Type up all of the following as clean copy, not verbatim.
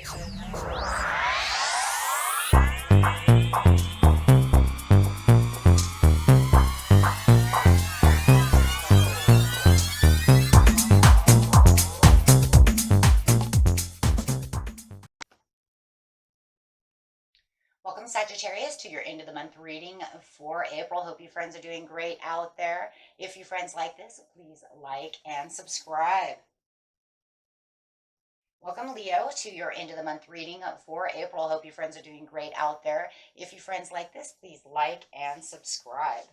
Welcome, Sagittarius, to your end of the month reading for April. Hope you friends are doing great out there. If you friends like this, please like and subscribe. Welcome, Leo, to your end of the month reading for April. Hope you friends are doing great out there. If you friends like this, please like and subscribe.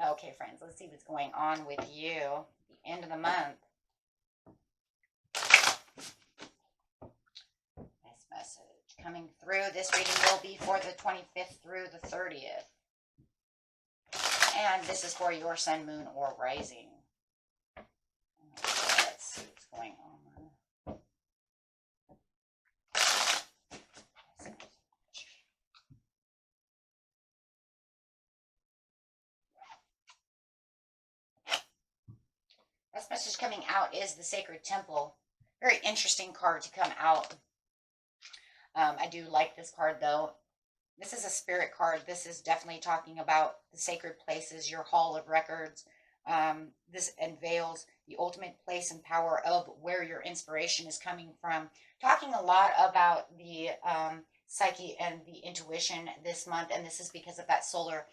Okay, friends, let's see what's going on with you. The end of the month. Nice message coming through. This reading will be for the 25th through the 30th. And this is for your sun, moon, or rising. Okay, let's see what's going on. This message coming out is the Sacred Temple. Very interesting card to come out. I do like this card, though. This is a spirit card. This is definitely talking about the sacred places, your hall of records. This unveils the ultimate place and power of where your inspiration is coming from. Talking a lot about the psyche and the intuition this month, and this is because of that solar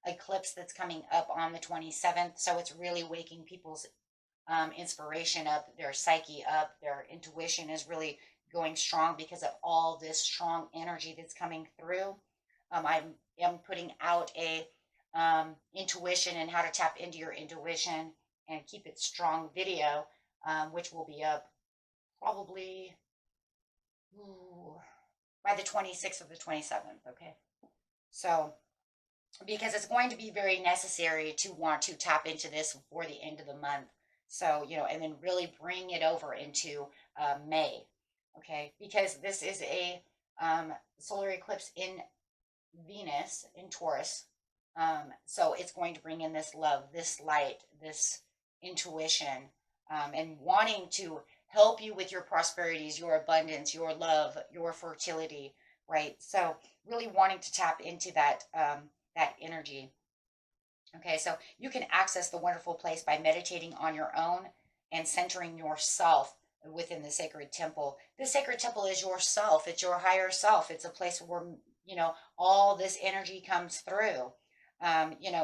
eclipse that's coming up on the 27th. So it's really waking people's inspiration up, their psyche up, their intuition is really going strong because of all this strong energy that's coming through. I am putting out a intuition and how to tap into your intuition and keep it strong video, which will be up probably by the 26th or the 27th. Okay, so because it's going to be very necessary to want to tap into this before the end of the month. So, and then really bring it over into May. Okay, because this is a solar eclipse in Venus, in Taurus. So it's going to bring in this love, this light, this intuition, and wanting to help you with your prosperities, your abundance, your love, your fertility, right? So really wanting to tap into that, that energy. Okay, so you can access the wonderful place by meditating on your own and centering yourself within the sacred temple. The sacred temple is yourself. It's your higher self. It's a place where, all this energy comes through.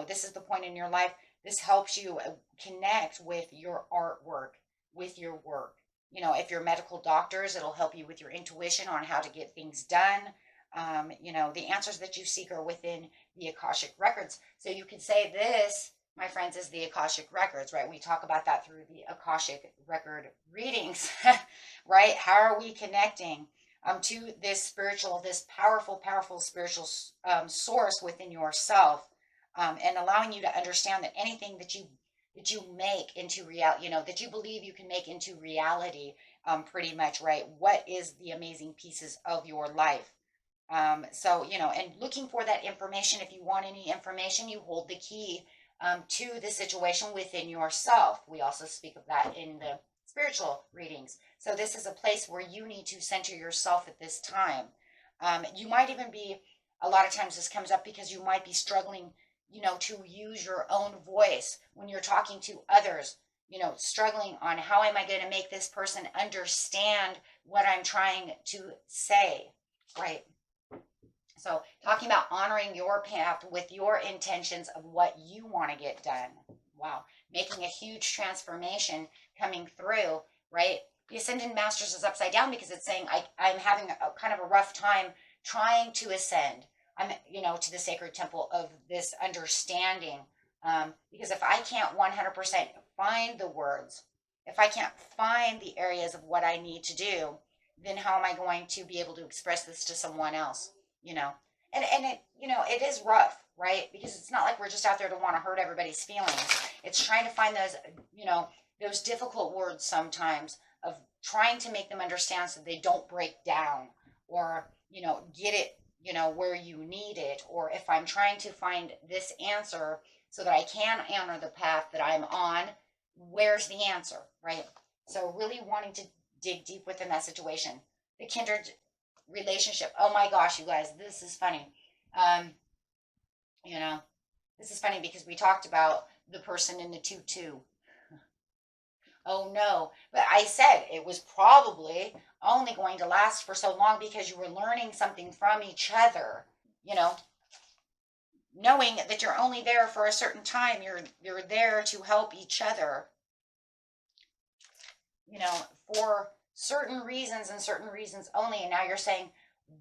This is the point in your life. This helps you connect with your artwork, with your work. If you're medical doctors, it'll help you with your intuition on how to get things done. The answers that you seek are within the Akashic records. So you could say this, my friends, is the Akashic records, right? We talk about that through the Akashic record readings, right? How are we connecting to this spiritual, this powerful spiritual source within yourself, and allowing you to understand that anything that you make into reality, that you believe you can make into reality, pretty much, right? What is the amazing pieces of your life? So, and looking for that information. If you want any information, you hold the key to the situation within yourself. We also speak of that in the spiritual readings. So this is a place where you need to center yourself at this time. You might even be, a lot of times this comes up because you might be struggling, to use your own voice when you're talking to others, struggling on how am I going to make this person understand what I'm trying to say, right? So talking about honoring your path with your intentions of what you want to get done. Wow. Making a huge transformation coming through, right? The Ascendant Masters is upside down because it's saying I'm having a kind of a rough time trying to ascend, to the sacred temple of this understanding. Because if I can't 100% find the words, if I can't find the areas of what I need to do, then how am I going to be able to express this to someone else? And it, it is rough, right? Because it's not like we're just out there to want to hurt everybody's feelings. It's trying to find those, those difficult words sometimes of trying to make them understand so they don't break down or, get it, where you need it. Or if I'm trying to find this answer so that I can honor the path that I'm on, where's the answer, right? So really wanting to dig deep within that situation. the kindred relationship. Oh my gosh, you guys, this is funny. Um, you know, this is funny because we talked about the person in the 2-2. Oh no. But I said it was probably only going to last for so long because you were learning something from each other, you know, knowing that you're only there for a certain time. You're there to help each other, you know, for certain reasons and certain reasons only. And now you're saying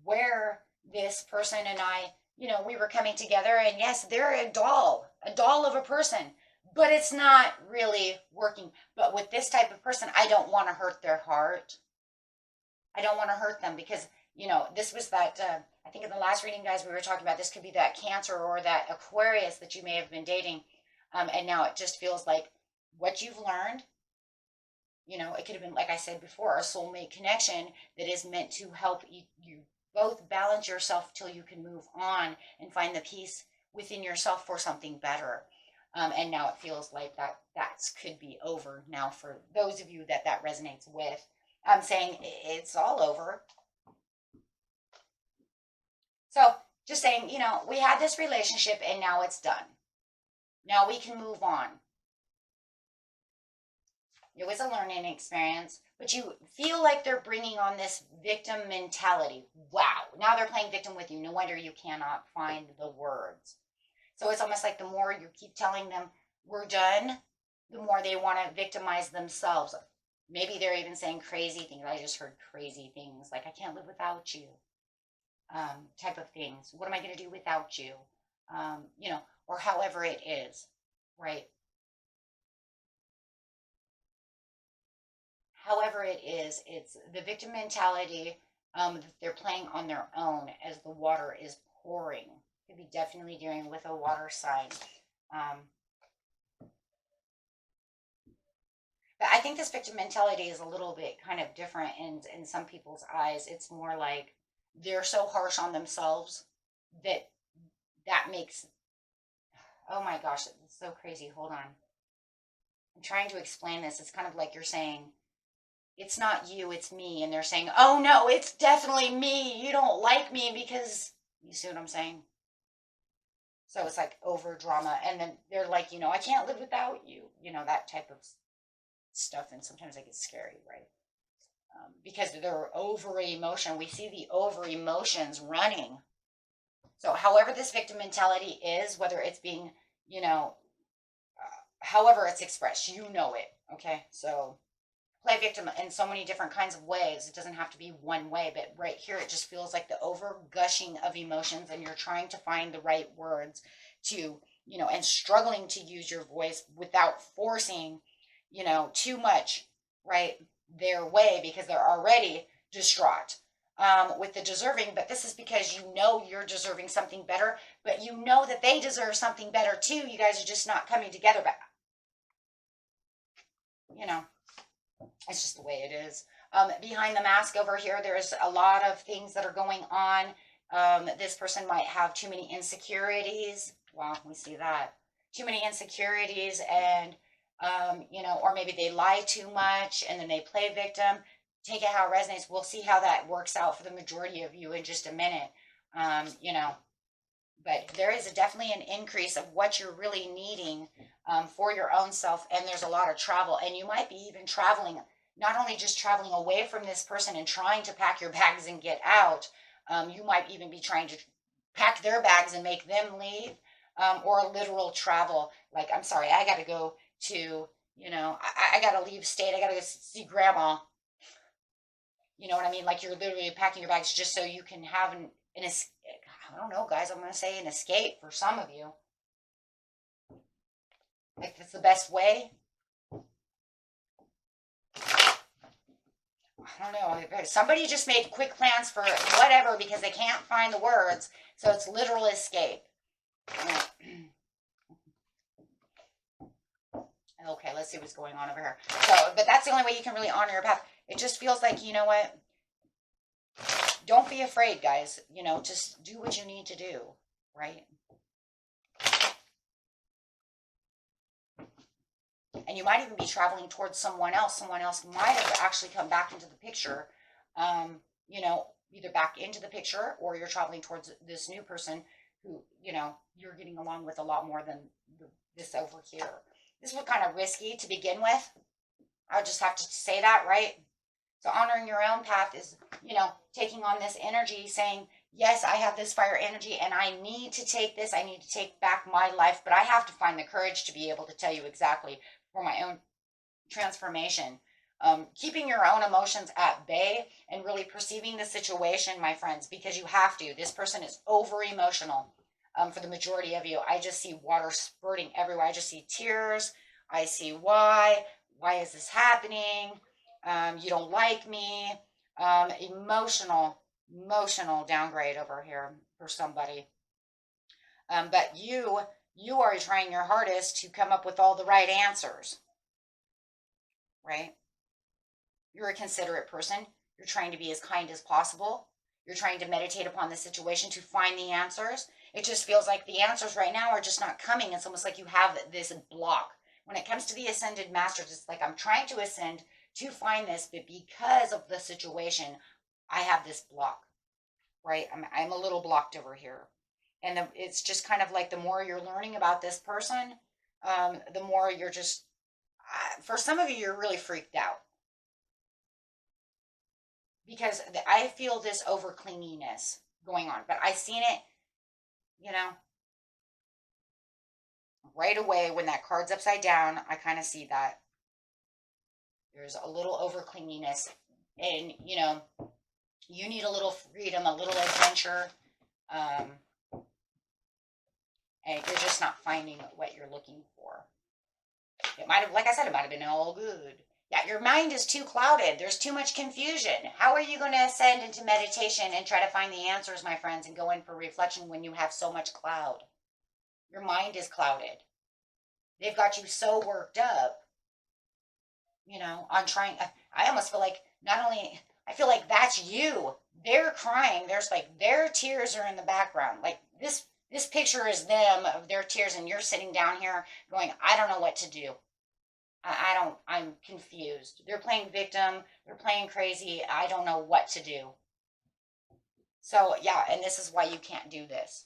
where this person and I, you know, we were coming together, and yes, they're a doll of a person, but it's not really working. But with this type of person, I don't want to hurt their heart. I don't want to hurt them because, you know, this was that, I think in the last reading, guys, we were talking about this could be that Cancer or that Aquarius that you may have been dating. And now it just feels like what you've learned, you know, it could have been, like I said before, a soulmate connection that is meant to help you both balance yourself till you can move on and find the peace within yourself for something better. And now it feels like that could be over now for those of you that resonates with. I'm saying it's all over. So just saying, you know, we had this relationship and now it's done. Now we can move on. It was a learning experience, but you feel like they're bringing on this victim mentality. Wow. Now they're playing victim with you. No wonder you cannot find the words. So it's almost like the more you keep telling them we're done, the more they want to victimize themselves. Maybe they're even saying crazy things. I just heard crazy things like, I can't live without you, type of things. What am I going to do without you? You know, or however it is, right? However it is, it's the victim mentality that they're playing on their own as the water is pouring. Could be definitely dealing with a water sign. But I think this victim mentality is a little bit kind of different in some people's eyes. It's more like they're so harsh on themselves that makes, oh my gosh, it's so crazy. Hold on. I'm trying to explain this. It's kind of like you're saying, it's not you, it's me. And they're saying, oh no, it's definitely me. You don't like me because, you see what I'm saying? So it's like over drama. And then they're like, you know, I can't live without you. You know, that type of stuff. And sometimes it gets scary, right? Because they're over emotion. We see the over emotions running. So however this victim mentality is, whether it's being, you know, however it's expressed, you know it. Okay. So play victim in so many different kinds of ways. It doesn't have to be one way, but right here, it just feels like the over gushing of emotions, and you're trying to find the right words to, you know, and struggling to use your voice without forcing, you know, too much, right, their way, because they're already distraught with the deserving. But this is because you know you're deserving something better, but you know that they deserve something better too. You guys are just not coming together, but, you know, it's just the way it is. Behind the mask over here, there's a lot of things that are going on. This person might have too many insecurities. Wow, we see that. Too many insecurities, and, you know, or maybe they lie too much and then they play victim. Take it how it resonates. We'll see how that works out for the majority of you in just a minute. You know, but there is definitely an increase of what you're really needing for your own self. And there's a lot of travel, and you might be even traveling, not only just traveling away from this person and trying to pack your bags and get out. You might even be trying to pack their bags and make them leave, or a literal travel. Like, I'm sorry, I got to go to, you know, I got to leave state. I got to go see grandma. You know what I mean? Like, you're literally packing your bags just so you can have an escape. I don't know, guys. I'm going to say an escape for some of you. If it's the best way. I don't know. Somebody just made quick plans for whatever because they can't find the words. So it's literal escape. Okay, let's see what's going on over here. So, but that's the only way you can really honor your path. It just feels like, you know what? Don't be afraid, guys. You know, just do what you need to do, right? And you might even be traveling towards someone else. Someone else might have actually come back into the picture. you know, either back into the picture or you're traveling towards this new person who, you know, you're getting along with a lot more than this over here. This was kind of risky to begin with. I just have to say that, right? So honoring your own path is, you know, taking on this energy, saying, yes, I have this fire energy and I need to take this. I need to take back my life, but I have to find the courage to be able to tell you exactly for my own transformation. Keeping your own emotions at bay and really perceiving the situation, my friends, because you have to. This person is over emotional. For the majority of you, I just see water spurting everywhere. I just see tears. I see why is this happening? You don't like me. Emotional downgrade over here for somebody. But you are trying your hardest to come up with all the right answers, right? You're a considerate person. You're trying to be as kind as possible. You're trying to meditate upon the situation to find the answers. It just feels like the answers right now are just not coming. It's almost like you have this block. When it comes to the ascended masters, it's like I'm trying to ascend to find this, but because of the situation, I have this block, right? I'm a little blocked over here. And it's just kind of like the more you're learning about this person, the more you're just, for some of you, you're really freaked out. Because I feel this over clinginess going on, but I seen it, you know, right away when that card's upside down. I kind of see that there's a little over clinginess, and you know, you need a little freedom, a little adventure, and you're just not finding what you're looking for. It might have, like I said, it might have been all good. Yeah, your mind is too clouded. There's too much confusion. How are you going to ascend into meditation and try to find the answers, my friends, and go in for reflection when you have so much cloud? Your mind is clouded. They've got you so worked up, you know, on trying. I almost feel like I feel like that's you. They're crying. There's like their tears are in the background. Like this picture is them of their tears, and you're sitting down here going, I don't know what to do. I'm confused. They're playing victim. They're playing crazy. I don't know what to do. So yeah, and this is why you can't do this.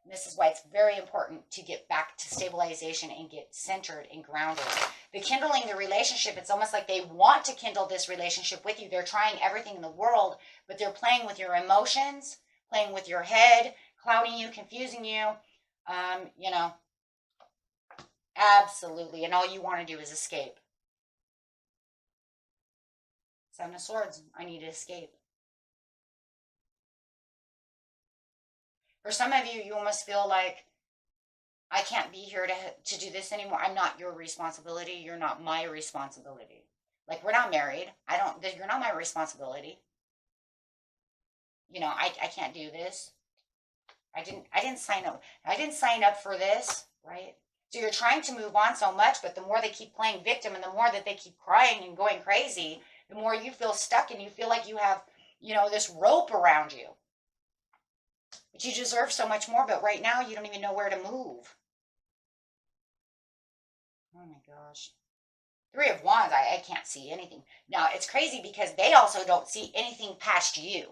And this is why it's very important to get back to stabilization and get centered and grounded. The kindling the relationship, it's almost like they want to kindle this relationship with you. They're trying everything in the world, but they're playing with your emotions, playing with your head, clouding you, confusing you, you know. Absolutely. And all you want to do is escape. Seven of Swords. I need to escape. For some of you, you almost feel like, I can't be here to do this anymore. I'm not your responsibility. You're not my responsibility. Like, we're not married. You're not my responsibility. You know, I can't do this. I didn't sign up. I didn't sign up for this, right? So you're trying to move on so much, but the more they keep playing victim and the more that they keep crying and going crazy, the more you feel stuck and you feel like you have, you know, this rope around you. But you deserve so much more, but right now you don't even know where to move. Oh my gosh. Three of Wands, I can't see anything. Now, it's crazy because they also don't see anything past you.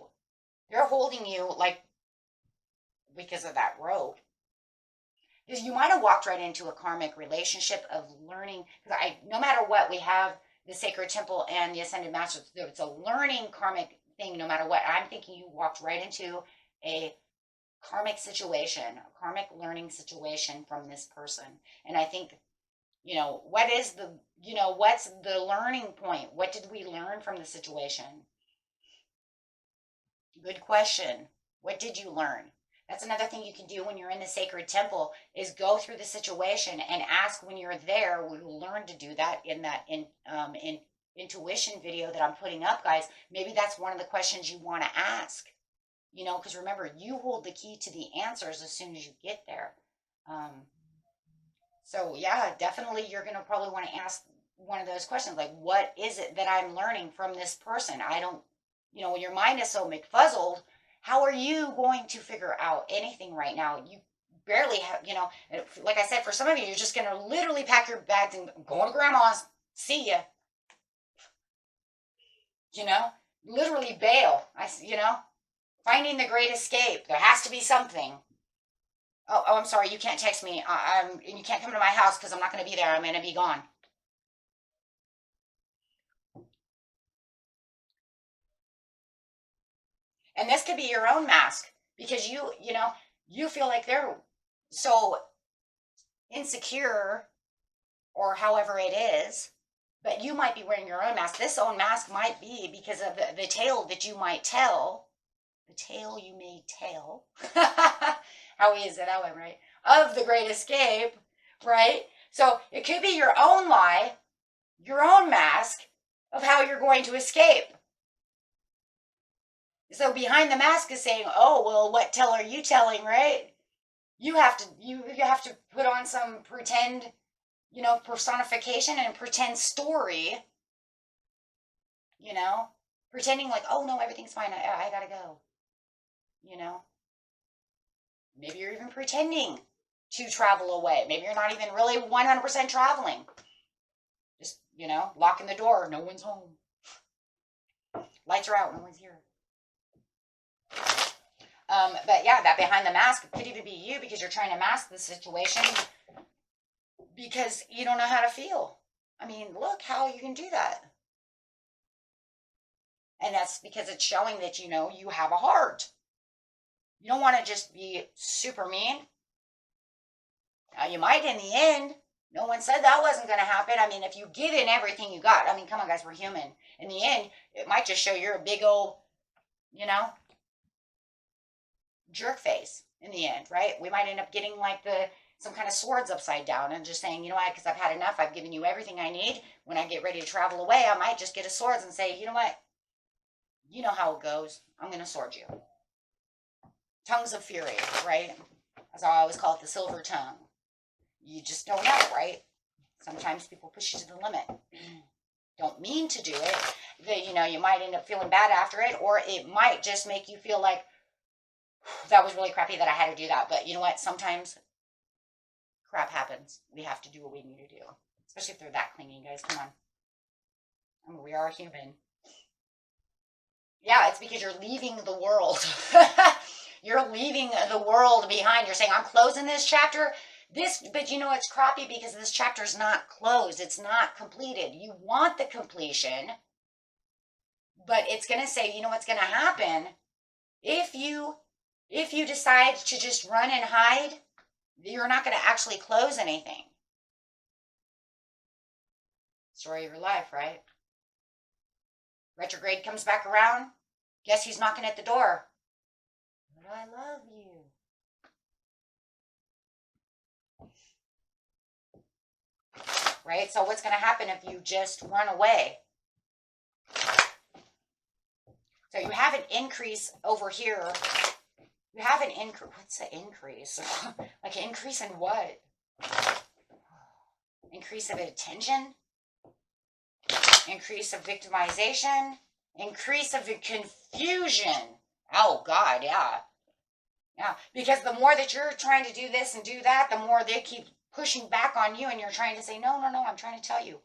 They're holding you like because of that rope. Because you might have walked right into a karmic relationship of learning. Because no matter what, we have the sacred temple and the ascended masters. It's a learning karmic thing no matter what. I'm thinking you walked right into a karmic situation, a karmic learning situation from this person. And I think, you know, what's the learning point? What did we learn from the situation? Good question. What did you learn? That's another thing you can do when you're in the sacred temple is go through the situation and ask when you're there. We'll learn to do that in intuition video that I'm putting up, guys. Maybe that's one of the questions you want to ask. You know, because remember, you hold the key to the answers as soon as you get there. So yeah, definitely you're going to probably want to ask one of those questions, like, what is it that I'm learning from this person? I don't, you know, your mind is so McFuzzled. How are you going to figure out anything right now? You barely have, you know, like I said, for some of you, you're just going to literally pack your bags and go to grandma's, see ya. You know, literally bail. Finding the great escape. There has to be something. Oh, I'm sorry. You can't text me. And you can't come to my house because I'm not going to be there. I'm going to be gone. And this could be your own mask because you feel like they're so insecure or however it is, but you might be wearing your own mask. This own mask might be because of the tale that you might tell. The tale you may tell. How is it that way, right? Of the great escape, right? So it could be your own lie, your own mask of how you're going to escape. So behind the mask is saying, oh, well, what tale are you telling, right? You have to put on some pretend, personification and pretend story, pretending like, oh no, everything's fine. I gotta go. Maybe you're even pretending to travel away. Maybe you're not even really 100% traveling. Just, locking the door. No one's home. Lights are out. No one's here. But yeah, that behind the mask could even be you because you're trying to mask the situation because you don't know how to feel. I mean, look how you can do that. And that's because it's showing that, you have a heart. You don't want to just be super mean. Now, you might in the end. No one said that wasn't going to happen. I mean, if you give in everything you got, I mean, come on, guys, we're human. In the end, it might just show you're a big old, jerk face in the end, right? We might end up getting like some kind of swords upside down and just saying, you know what, because I've had enough. I've given you everything I need. When I get ready to travel away, I might just get a swords and say, you know what? You know how it goes. I'm going to sword you. Tongues of fury, right? As I always call it, the silver tongue. You just don't know, right? Sometimes people push you to the limit. Don't mean to do it. You might end up feeling bad after it, or it might just make you feel like, that was really crappy that I had to do that. But you know what? Sometimes crap happens. We have to do what we need to do. Especially if they're that clingy, guys. Come on. I mean, we are human. Yeah, it's because you're leaving the world. You're leaving the world behind. You're saying, I'm closing this chapter. But it's crappy because this chapter is not closed. It's not completed. You want the completion. But it's going to say, you know what's going to happen? If you decide to just run and hide, you're not going to actually close anything. Story of your life, right? Retrograde comes back around. Guess who's knocking at the door? But I love you. Right? So what's going to happen if you just run away? So you have an increase over here. You have an increase. What's the increase? Like an increase in what? Increase of attention? Increase of victimization? Increase of confusion. Oh, God, yeah. Yeah, because the more that you're trying to do this and do that, the more they keep pushing back on you, and you're trying to say, no, I'm trying to tell you,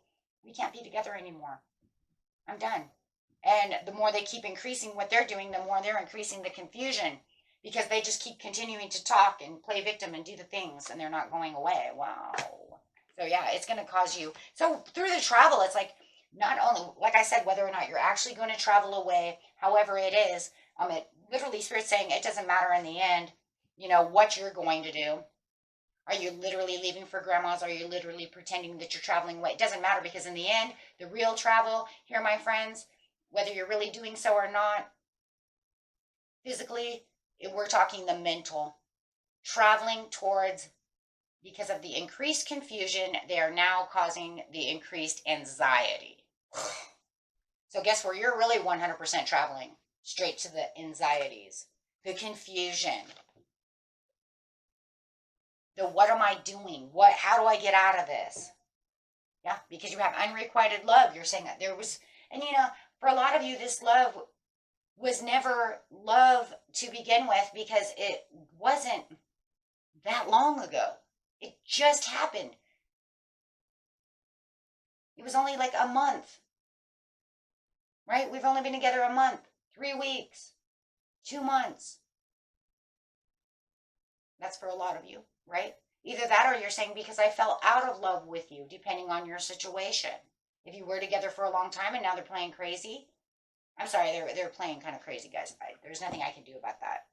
we can't be together anymore. I'm done. And the more they keep increasing what they're doing, the more they're increasing the confusion because they just keep continuing to talk and play victim and do the things, and they're not going away. Wow. So yeah, it's going to cause you. So through the travel, it's like not only, like I said, whether or not you're actually going to travel away, however it is, it literally Spirit's saying it doesn't matter in the end, what you're going to do. Are you literally leaving for grandma's? Are you literally pretending that you're traveling away? It doesn't matter because in the end, the real travel here, my friends, whether you're really doing so or not, physically, we're talking the mental. Traveling towards, because of the increased confusion, they are now causing the increased anxiety. So guess where you're really 100% traveling? Straight to the anxieties, the confusion. The what am I doing? How do I get out of this? Yeah, because you have unrequited love. You're saying that there was, and for a lot of you, this love was never love to begin with because it wasn't that long ago. It just happened. It was only like a month. right? We've only been together a month, 3 weeks, 2 months. That's for a lot of you, right? Either that or you're saying because I fell out of love with you, depending on your situation. If you were together for a long time and now they're playing crazy, I'm sorry, they're playing kind of crazy, guys. There's nothing I can do about that.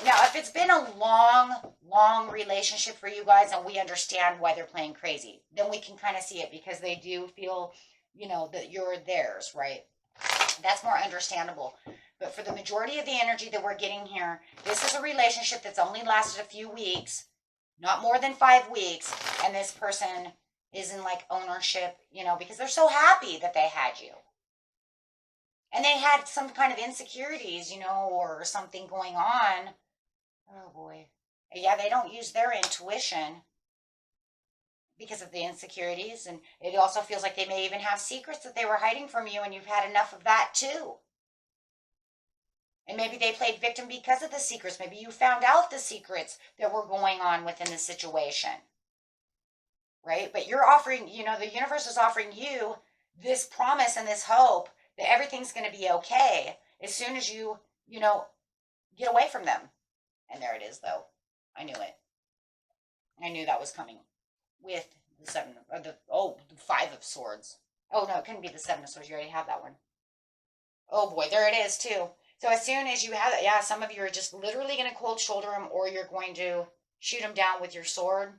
Now, if it's been a long relationship for you guys and we understand why they're playing crazy, then we can kind of see it because they do feel, that you're theirs, right? That's more understandable. But for the majority of the energy that we're getting here, this is a relationship that's only lasted a few weeks, not more than 5 weeks, and this person is in like ownership, because they're so happy that they had you. And they had some kind of insecurities, or something going on. Oh boy. Yeah, they don't use their intuition because of the insecurities. And it also feels like they may even have secrets that they were hiding from you, and you've had enough of that too. And maybe they played victim because of the secrets. Maybe you found out the secrets that were going on within the situation. Right? But you're offering, the universe is offering you this promise and this hope that everything's going to be okay as soon as you, get away from them. And there it is, though. I knew it. I knew that was coming with the the 5 of Swords. Oh, no, it couldn't be the 7 of Swords. You already have that one. Oh, boy, there it is, too. So as soon as you have it, yeah, some of you are just literally going to cold shoulder him, or you're going to shoot him down with your sword.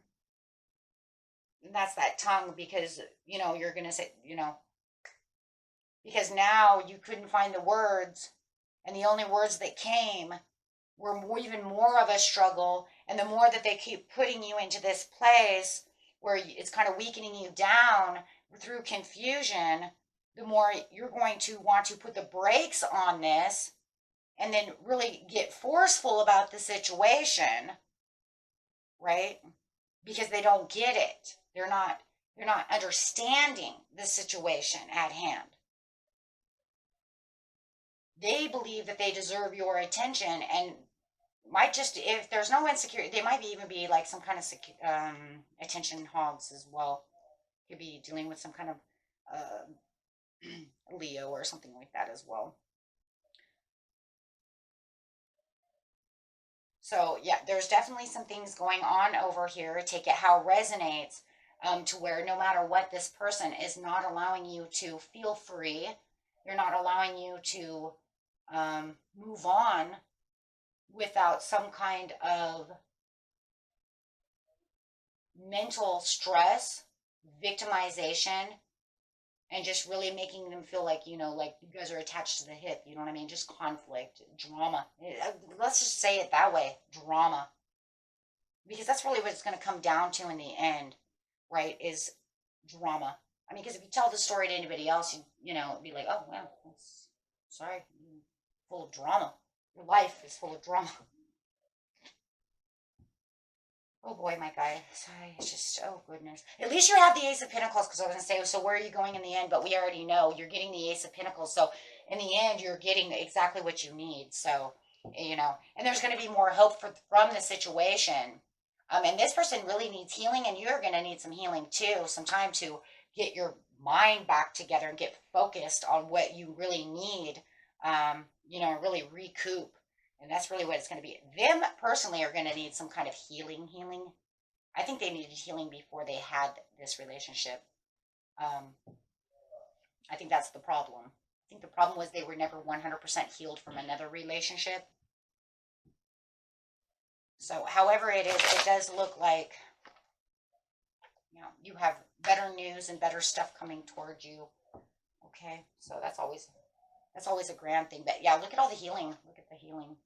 And that's that tongue because, you're going to say, because now you couldn't find the words, and the only words that came were even more of a struggle. And the more that they keep putting you into this place where it's kind of weakening you down through confusion, the more you're going to want to put the brakes on this and then really get forceful about the situation, right? Because they don't get it. They're not understanding the situation at hand. They believe that they deserve your attention, and might just, if there's no insecurity, they might even be like some kind of attention hogs as well. Could be dealing with some kind of Leo or something like that as well. So yeah, there's definitely some things going on over here. Take it how it resonates, to where no matter what, this person is not allowing you to feel free. They're not allowing you to move on without some kind of mental stress, victimization, and just really making them feel like, like you guys are attached to the hip. You know what I mean? Just conflict, drama. Let's just say it that way, drama. Because that's really what it's going to come down to in the end, right, is drama. I mean, because if you tell the story to anybody else, it'd be like, oh, well, sorry, full of drama. Your life is full of drama. Oh boy, my guy. Sorry, it's just, oh goodness. At least you have the Ace of Pentacles, because I was going to say, so where are you going in the end? But we already know you're getting the Ace of Pentacles. So in the end, you're getting exactly what you need. So, and there's going to be more hope from the situation. And this person really needs healing, and you're going to need some healing too, some time to get your mind back together and get focused on what you really need, really recoup. And that's really what it's going to be. Them personally are going to need some kind of healing. I think they needed healing before they had this relationship. I think that's the problem. I think the problem was they were never 100% healed from another relationship. So however it is, it does look like, you have better news and better stuff coming towards you. Okay, so that's always a grand thing. But yeah, look at all the healing. Look at the healing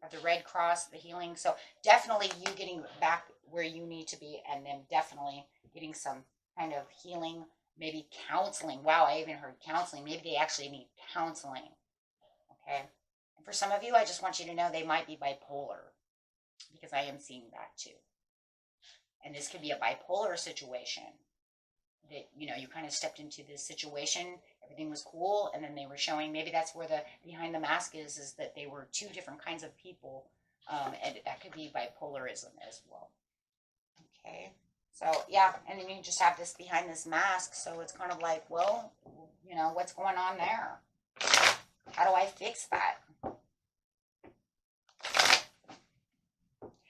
of the Red Cross, the healing. So definitely you getting back where you need to be, and then definitely getting some kind of healing, maybe counseling. Wow, I even heard counseling. Maybe they actually need counseling. Okay. And for some of you, I just want you to know they might be bipolar, because I am seeing that too. And this could be a bipolar situation that, you kind of stepped into this situation, everything was cool, and then they were showing, maybe that's where the behind the mask is that they were 2 different kinds of people, and that could be bipolarism as well. Okay, so yeah, and then you just have this behind this mask, so it's kind of like, well, You know, what's going on there? How do I fix that?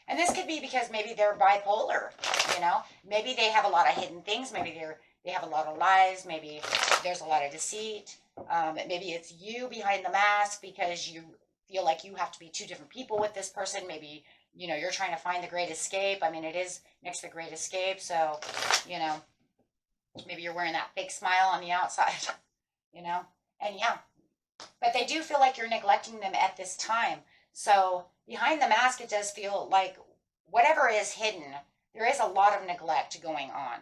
And this could be because maybe they're bipolar, you know? Maybe they have a lot of hidden things. Maybe they have a lot of lies. Maybe there's a lot of deceit. Maybe it's you behind the mask because you feel like you have to be two different people with this person. Maybe, you know, you're trying to find the great escape. I mean, it is next to the great escape. So, you know, maybe you're wearing that fake smile on the outside, you know? And yeah, but they do feel like you're neglecting them at this time. So behind the mask, it does feel like whatever is hidden, there is a lot of neglect going on.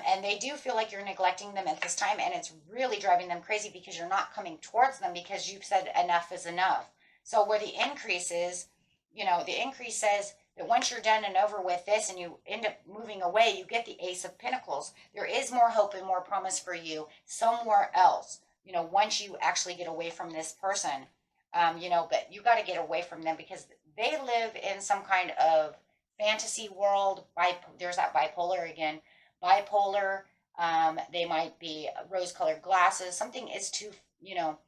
And they do feel like you're neglecting them at this time, and it's really driving them crazy because you're not coming towards them because you've said enough is enough. So where the increase is, you know, the increase says that once you're done and over with this and you end up moving away, you get the Ace of Pentacles. There is more hope and more promise for you somewhere else, you know, once you actually get away from this person. You know, but you got to get away from them because they live in some kind of fantasy world. There's that bipolar again. Bipolar. They might be rose-colored glasses. Something is too, you know,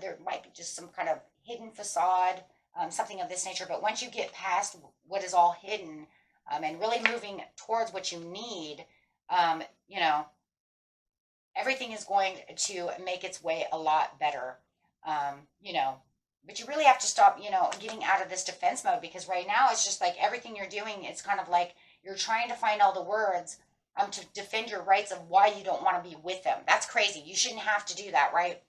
there might be just some kind of hidden facade, something of this nature. But once you get past what is all hidden and really moving towards what you need, you know, everything is going to make its way a lot better. You know, but you really have to stop, you know, getting out of this defense mode because right now it's just like everything you're doing, it's kind of like you're trying to find all the words to defend your rights of why you don't want to be with them. That's crazy. You shouldn't have to do that, right?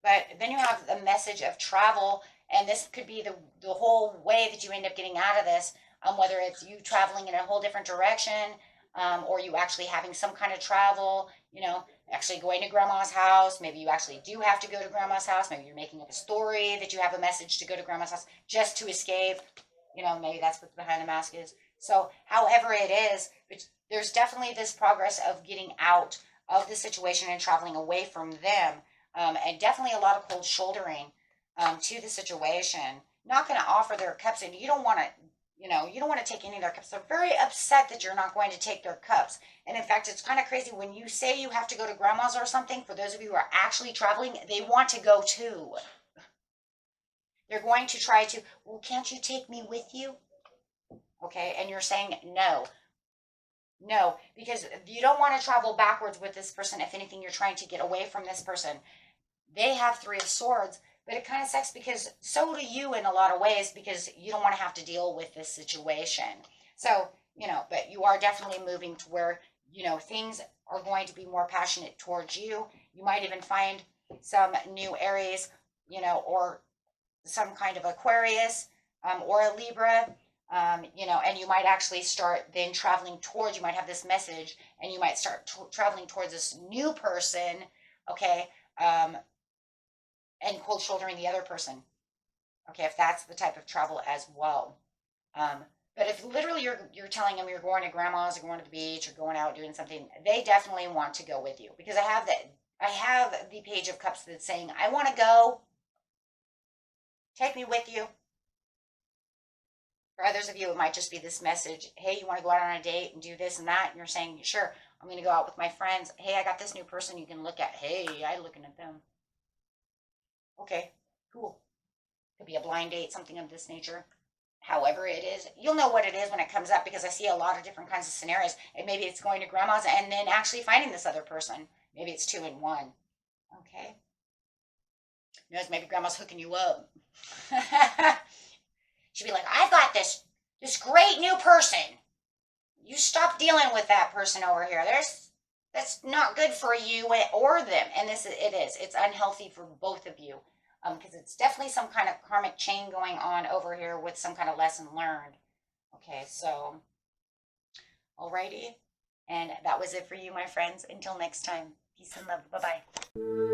But then you have the message of travel, and this could be the whole way that you end up getting out of this, whether it's you traveling in a whole different direction, or you actually having some kind of travel, you know, actually going to grandma's house. Maybe you actually do have to go to grandma's house. Maybe you're making up a story that you have a message to go to grandma's house just to escape. You know, maybe that's what behind the mask is. So however it is, but there's definitely this progress of getting out of the situation and traveling away from them. And definitely a lot of cold shouldering to the situation. Not going to offer their cups, and you don't want to, you know, you don't want to take any of their cups. They're very upset that you're not going to take their cups. And in fact, it's kind of crazy when you say you have to go to grandma's or something. For those of you who are actually traveling, they want to go too. They're going to try to, well, can't you take me with you? Okay, and you're saying no. No, because you don't want to travel backwards with this person. If anything, you're trying to get away from this person. They have Three of Swords, but it kind of sucks because so do you in a lot of ways because you don't want to have to deal with this situation. So, you know, but you are definitely moving to where, you know, things are going to be more passionate towards you. You might even find some new Aries, you know, or some kind of Aquarius or a Libra. You know, and you might actually start then traveling towards, you might have this message and you might start traveling towards this new person, okay, and cold shouldering the other person, okay, if that's the type of travel as well. But if literally you're telling them you're going to grandma's or going to the beach or going out doing something, they definitely want to go with you because I have the Page of Cups that's saying, I want to go, take me with you. For others of you, it might just be this message. Hey, you want to go out on a date and do this and that? And you're saying, sure, I'm going to go out with my friends. Hey, I got this new person you can look at. Hey, I'm looking at them. Okay, cool. Could be a blind date, something of this nature. However it is, you'll know what it is when it comes up because I see a lot of different kinds of scenarios. And maybe it's going to grandma's and then actually finding this other person. Maybe it's 2 in 1. Okay. Knows maybe grandma's hooking you up. She'd be like, I've got this great new person. You stop dealing with that person over here. That's not good for you or them. And it is. It's unhealthy for both of you. Because it's definitely some kind of karmic chain going on over here with some kind of lesson learned. Okay, so, alrighty. And that was it for you, my friends. Until next time, peace and love. Bye-bye.